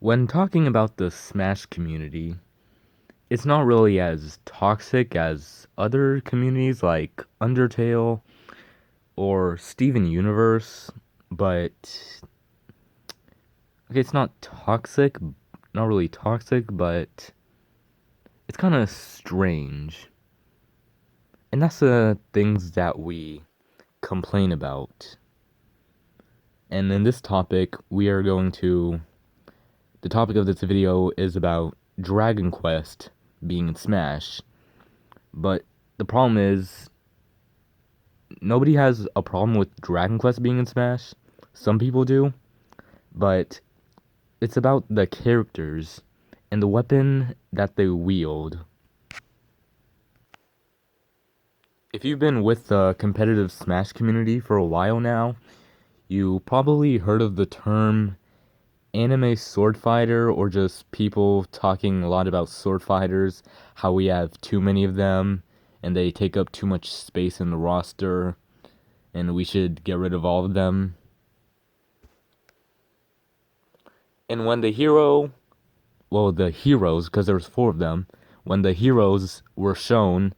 When talking about the Smash community, it's not really as toxic as other communities like Undertale or Steven Universe, but okay, it's not toxic, not really toxic, but it's kind of strange. And that's the things that we complain about. And in this topic, the topic of this video is about Dragon Quest being in Smash. But the problem is, nobody has a problem with Dragon Quest being in Smash. Some people do, but it's about the characters and the weapon that they wield. If you've been with the competitive Smash community for a while now, you probably heard of the term anime sword fighter, or just people talking a lot about sword fighters, how we have too many of them and they take up too much space in the roster and we should get rid of all of them. And when the heroes, because there was four of them, when the heroes were shown,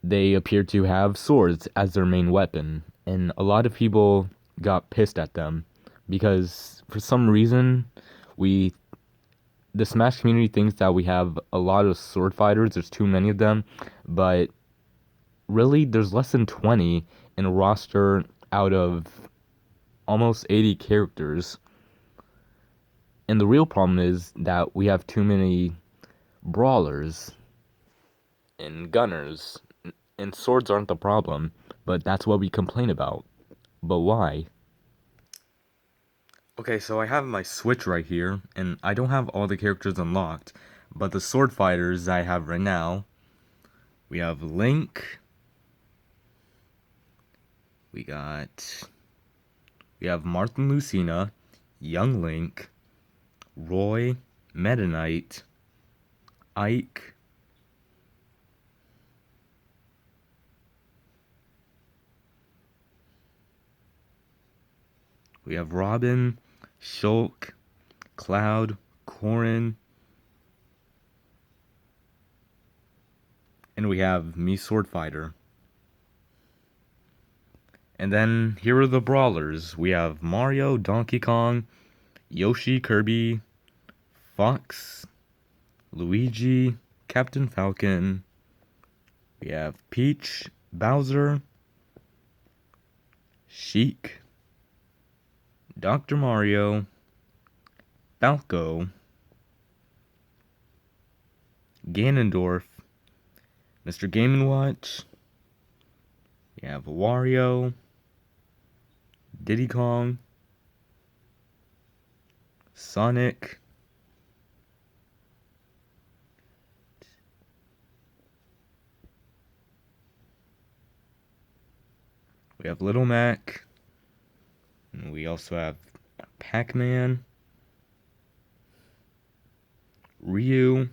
they appeared to have swords as their main weapon, and a lot of people got pissed at them because for some reason we the Smash community thinks that we have a lot of sword fighters. There's too many of them, but really there's less than 20 in a roster out of almost 80 characters. And the real problem is that we have too many brawlers and gunners, and swords aren't the problem, but that's what we complain about. But why? Okay, so I have my Switch right here, and I don't have all the characters unlocked, but the sword fighters I have right now, we have Link, we have Martha Lucina, Young Link, Roy, Meta Knight, Ike, we have Robin, Shulk, Cloud, Corrin, and we have me Sword Fighter. And then here are the brawlers. We have Mario, Donkey Kong, Yoshi, Kirby, Fox, Luigi, Captain Falcon. We have Peach, Bowser, Sheik, Dr. Mario, Falco, Ganondorf, Mr. Game & Watch. We have Wario, Diddy Kong, Sonic, we have Little Mac, and we also have Pac-Man, Ryu,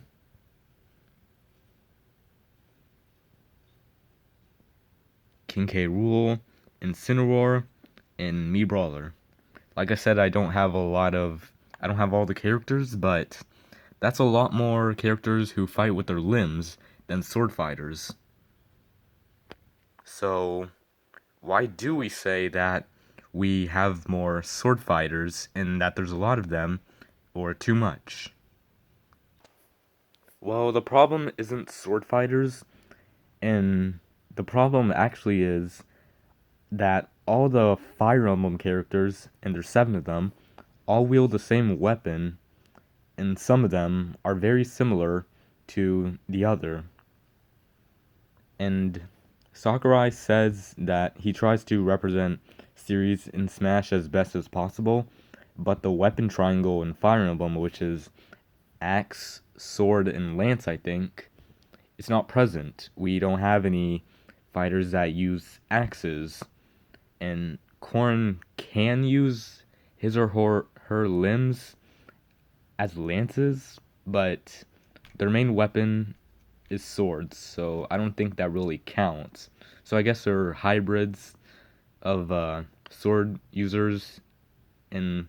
King K. Rool, Incineroar, and Mii Brawler. Like I said, I don't have all the characters, but that's a lot more characters who fight with their limbs than sword fighters. So, why do we say that we have more sword fighters and that there's a lot of them, or too much? Well, the problem isn't sword fighters, and the problem actually is that all the Fire Emblem characters, and there's 7 of them, all wield the same weapon, and some of them are very similar to the other. And Sakurai says that he tries to represent series in Smash as best as possible, but the weapon triangle in Fire Emblem, which is axe, sword, and lance, I think, it's not present. We don't have any fighters that use axes, and Corrin can use his or her limbs as lances, but their main weapon is swords, so I don't think that really counts. So I guess they're hybrids of sword users, and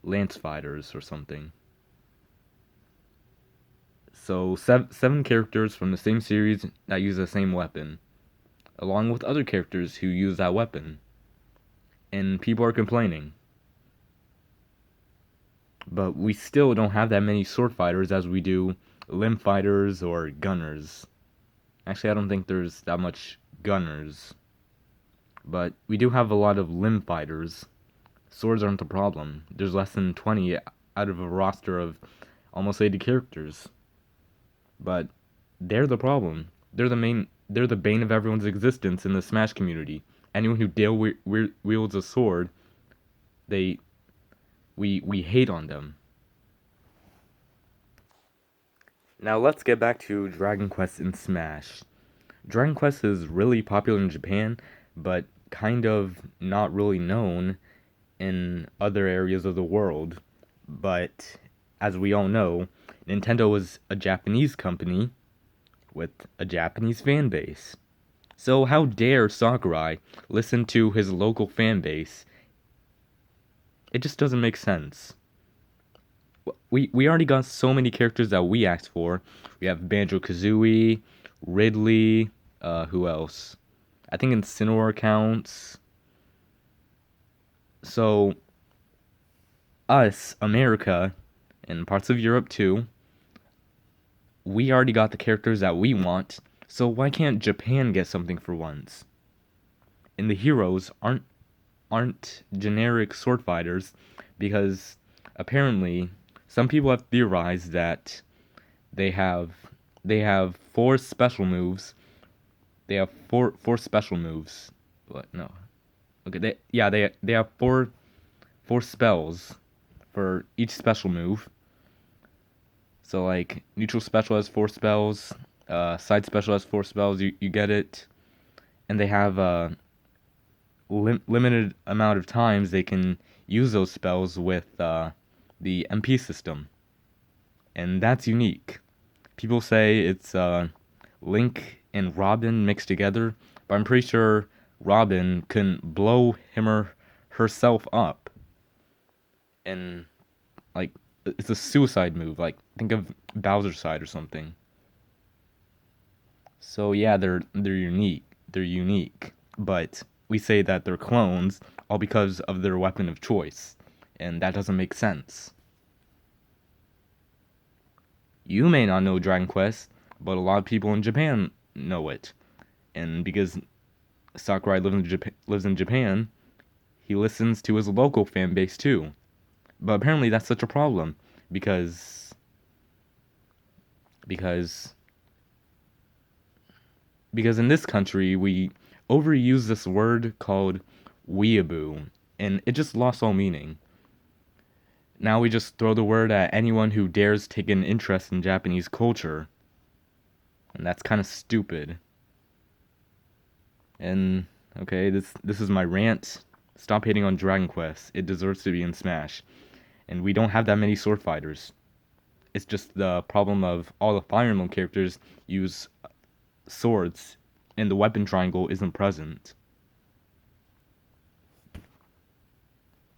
lance fighters or something. So seven characters from the same series that use the same weapon, along with other characters who use that weapon. And people are complaining. But we still don't have that many sword fighters as we do limb fighters or gunners. Actually, I don't think there's that much gunners. But we do have a lot of limb fighters. Swords aren't the problem. There's less than 20 out of a roster of almost 80 characters. But they're the problem. They're the bane of everyone's existence in the Smash community. Anyone who wields a sword, they we hate on them. Now let's get back to Dragon Quest in Smash. Dragon Quest is really popular in Japan, but kind of not really known in other areas of the world. But as we all know, Nintendo is a Japanese company with a Japanese fan base. So how dare Sakurai listen to his local fan base? It just doesn't make sense. We already got so many characters that we asked for. We have Banjo-Kazooie, Ridley, who else? I think Incineroar counts. So, us, America, and parts of Europe too, we already got the characters that we want, so why can't Japan get something for once? And the heroes aren't generic sword fighters because apparently some people have theorized that they have they have four special moves. They have four special moves. What? No. Okay, they have four spells for each special move. So like neutral special has four spells, side special has four spells. You get it, and they have limited amount of times they can use those spells with the MP system, and that's unique. People say it's Link and Robin mixed together, but I'm pretty sure Robin can blow him or herself up, and like it's a suicide move. Like think of Bowser's side or something. So yeah, they're unique. They're unique, but we say that they're clones all because of their weapon of choice, and that doesn't make sense. You may not know Dragon Quest, but a lot of people in Japan know it, and because Sakurai lives in Japan, he listens to his local fan base too. But apparently that's such a problem because because because in this country we overuse this word called weeaboo, and it just lost all meaning. Now we just throw the word at anyone who dares take an interest in Japanese culture, and that's kind of stupid. And okay, this is my rant. Stop hating on Dragon Quest. It deserves to be in Smash, and we don't have that many sword fighters. It's just the problem of all the Fire Emblem characters use swords, and the weapon triangle isn't present.